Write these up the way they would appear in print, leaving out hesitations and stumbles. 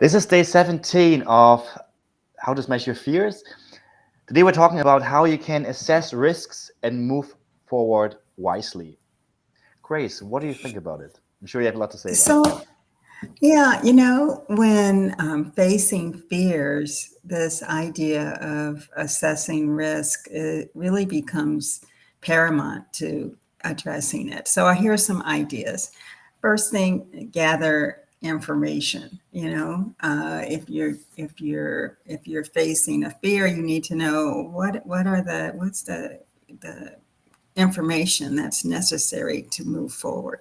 This is day 17 of How to Smash Your Fears. Today we're talking about how you can assess risks and move forward wisely. Grace, what do you think about it? I'm sure you have a lot to say about it. So, yeah, when facing fears, this idea of assessing risk, it really becomes paramount to addressing it. So, here are some ideas. First thing, gather information. If you're facing a fear, you need to know what's the information that's necessary to move forward.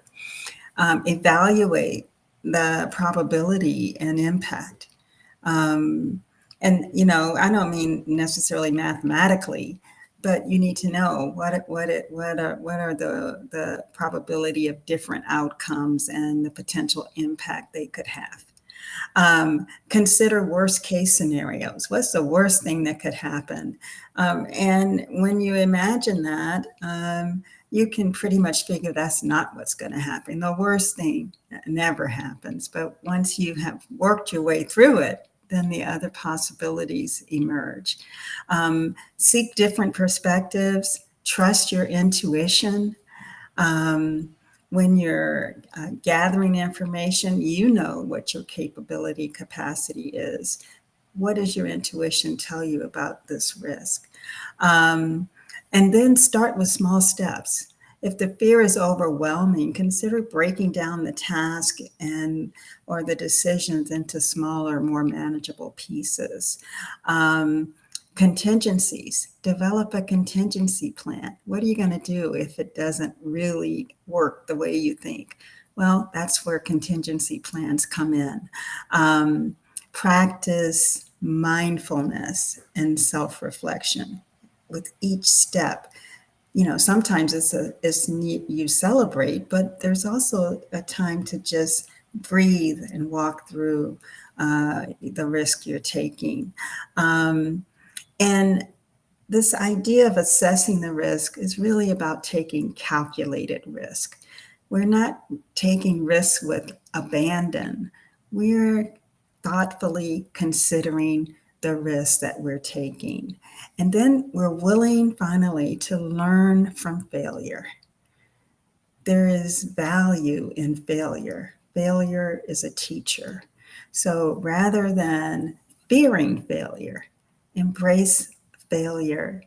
Evaluate the probability and impact. Um, and I don't mean necessarily mathematically, but you need to know what are the probability of different outcomes and the potential impact they could have. Consider worst case scenarios. What's the worst thing that could happen? And when you imagine that, you can pretty much figure that's not what's going to happen. The worst thing never happens. But once you have worked your way through it, then the other possibilities emerge. Seek different perspectives, trust your intuition. Um, when you're gathering information, you know what your capacity is. What does your intuition tell you about this risk? Um, and then start with small steps. If the fear is overwhelming, consider breaking down the task and or the decisions into smaller, more manageable pieces. Um, Contingencies. Develop a contingency plan. What are you going to do if it doesn't really work the way you think? Well, that's where contingency plans come in. Practice mindfulness and self reflection with each step. Sometimes it's neat, you celebrate, but there's also a time to just breathe and walk through the risk you're taking. And this idea of assessing the risk is really about taking calculated risk. We're not taking risks with abandon. We're thoughtfully considering the risks that we're taking. And then we're willing finally to learn from failure. There is value in failure. Failure is a teacher. So rather than fearing failure, embrace failure,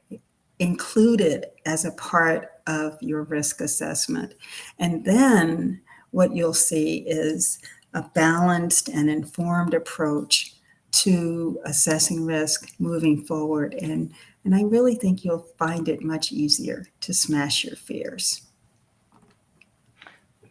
include it as a part of your risk assessment. And then what you'll see is a balanced and informed approach to assessing risk moving forward. And I really think you'll find it much easier to smash your fears.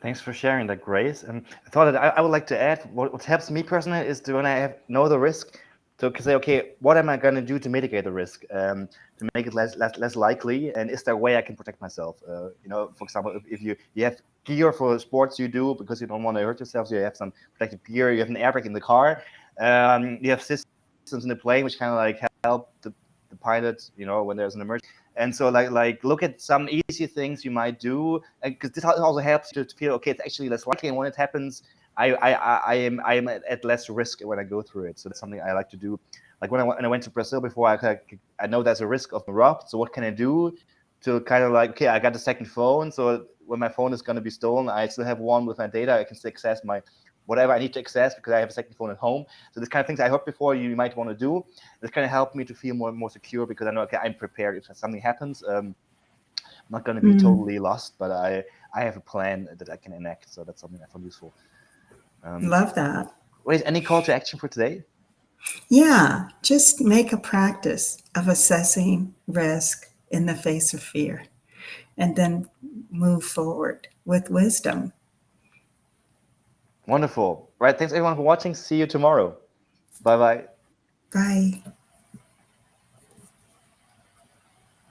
Thanks for sharing that, Grace. And I thought that I would like to add what helps me personally is to when I know the risk, to say, okay, what am I going to do to mitigate the risk, to make it less likely, and is there a way I can protect myself? For example, if you have gear for sports you do because you don't want to hurt yourself, so you have some protective gear, you have an airbag in the car, you have systems in the plane which kind of like help the pilot, when there's an emergency. And so like look at some easy things you might do, because this also helps you to feel, okay, it's actually less likely, and when it happens, I am at less risk when I go through it. So that's something I like to do. Like when I went to Brazil before, I know there's a risk of robbed. So what can I do to kind of like, okay, I got a second phone, so when my phone is going to be stolen, I still have one with my data. I can still access my whatever I need to access because I have a second phone at home. So this kind of things I heard before you might want to do. This kind of helped me to feel more secure because I know, okay, I'm prepared if something happens. I'm not going to be Mm, totally lost, but I have a plan that I can enact. So that's something I found useful. love that. Wait, any call to action for today? Yeah, just make a practice of assessing risk in the face of fear and then move forward with wisdom. Wonderful. Right. Thanks everyone for watching. See you tomorrow. Bye bye. Bye.